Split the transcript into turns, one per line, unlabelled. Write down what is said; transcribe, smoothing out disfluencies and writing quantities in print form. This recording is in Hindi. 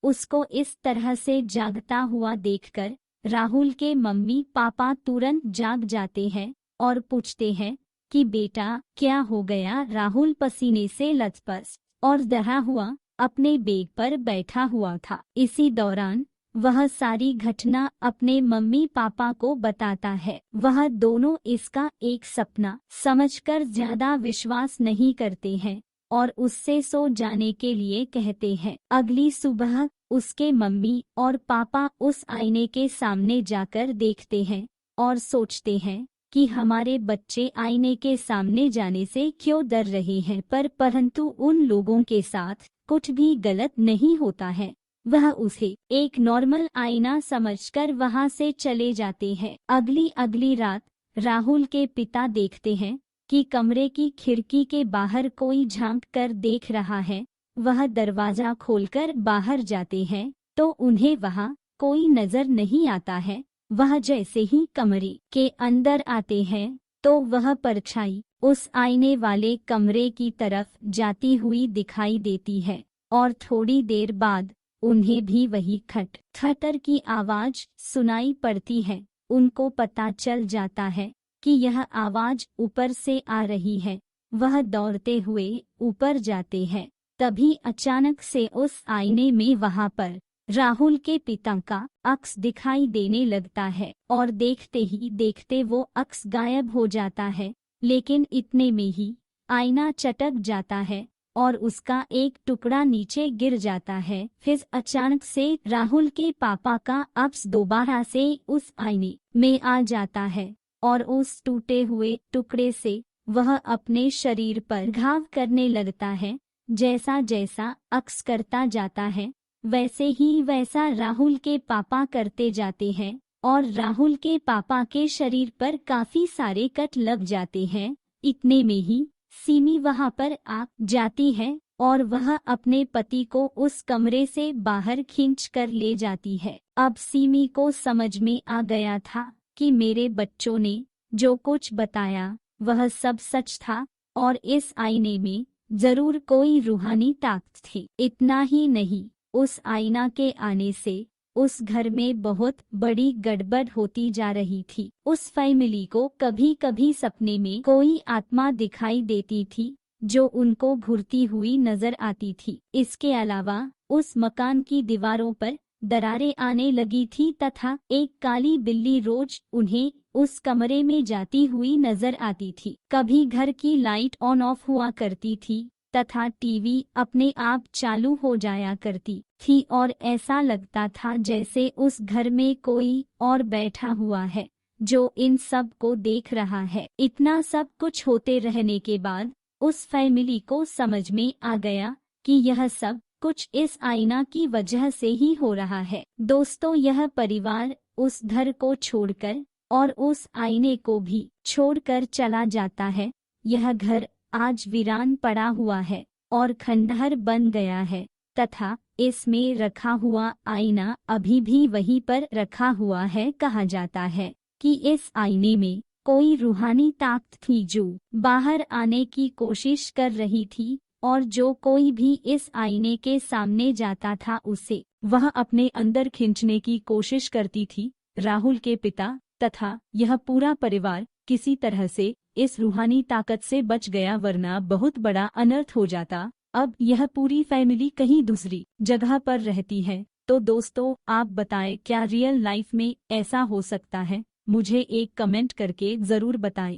उसको इस तरह से जागता हुआ देखकर राहुल के मम्मी पापा तुरंत जाग जाते हैं और पूछते हैं कि बेटा क्या हो गया। राहुल पसीने से लथपथ और डरा हुआ अपने बेड पर बैठा हुआ था। इसी दौरान वह सारी घटना अपने मम्मी पापा को बताता है। वह दोनों इसका एक सपना समझकर ज्यादा विश्वास नहीं करते हैं और उससे सो जाने के लिए कहते हैं। अगली सुबह उसके मम्मी और पापा उस आईने के सामने जाकर देखते हैं और सोचते हैं कि हमारे बच्चे आईने के सामने जाने से क्यों डर रहे हैं, परंतु उन लोगों के साथ कुछ भी गलत नहीं होता है। वह उसे एक नॉर्मल आईना समझकर वहां से चले जाते हैं। अगली रात राहुल के पिता देखते हैं कि कमरे की खिड़की के बाहर कोई झांक कर देख रहा है। वह दरवाजा खोलकर बाहर जाते हैं तो उन्हें वहां कोई नजर नहीं आता है। वह जैसे ही कमरे के अंदर आते हैं तो वह परछाई उस आईने वाले कमरे की तरफ जाती हुई दिखाई देती है और थोड़ी देर बाद उन्हें भी वही खट खटर की आवाज सुनाई पड़ती है। उनको पता चल जाता है कि यह आवाज ऊपर से आ रही है। वह दौड़ते हुए ऊपर जाते हैं। तभी अचानक से उस आईने में वहां पर राहुल के पिता का अक्स दिखाई देने लगता है और देखते ही देखते वो अक्स गायब हो जाता है। लेकिन इतने में ही आईना चटक जाता है और उसका एक टुकड़ा नीचे गिर जाता है। फिर अचानक से राहुल के पापा का अक्स दोबारा से उस आईने में आ जाता है और उस टूटे हुए टुकड़े से वह अपने शरीर पर घाव करने लगता है। जैसा जैसा अक्स करता जाता है वैसे ही वैसा राहुल के पापा करते जाते हैं और राहुल के पापा के शरीर पर काफी सारे कट लग जाते हैं। इतने में ही सीमी वहां पर आ जाती है और वह अपने पति को उस कमरे से बाहर खींच कर ले जाती है। अब सीमी को समझ में आ गया था कि मेरे बच्चों ने जो कुछ बताया वह सब सच था और इस आईने में जरूर कोई रूहानी ताकत थी। इतना ही नहीं, उस आईना के आने से उस घर में बहुत बड़ी गड़बड़ होती जा रही थी। उस फैमिली को कभी कभी सपने में कोई आत्मा दिखाई देती थी जो उनको घूरती हुई नजर आती थी। इसके अलावा उस मकान की दीवारों पर दरारें आने लगी थी तथा एक काली बिल्ली रोज उन्हें उस कमरे में जाती हुई नजर आती थी। कभी घर की लाइट ऑन ऑफ हुआ करती थी तथा टीवी अपने आप चालू हो जाया करती थी और ऐसा लगता था जैसे उस घर में कोई और बैठा हुआ है जो इन सब को देख रहा है। इतना सब कुछ होते रहने के बाद उस फैमिली को समझ में आ गया कि यह सब कुछ इस आईना की वजह से ही हो रहा है। दोस्तों, यह परिवार उस घर को छोड़कर और उस आईने को भी छोड़कर चला जाता है। यह घर आज वीरान पड़ा हुआ है और खंडहर बन गया है तथा इसमें रखा हुआ आईना अभी भी वहीं पर रखा हुआ है। कहा जाता है कि इस आईने में कोई रूहानी ताकत थी जो बाहर आने की कोशिश कर रही थी और जो कोई भी इस आईने के सामने जाता था उसे वह अपने अंदर खींचने की कोशिश करती थी। राहुल के पिता तथा यह पूरा परिवार किसी तरह से इस रूहानी ताकत से बच गया, वरना बहुत बड़ा अनर्थ हो जाता। अब यह पूरी फैमिली कहीं दूसरी जगह पर रहती है। तो दोस्तों, आप बताएं क्या रियल लाइफ में ऐसा हो सकता है? मुझे एक कमेंट करके जरूर बताएं।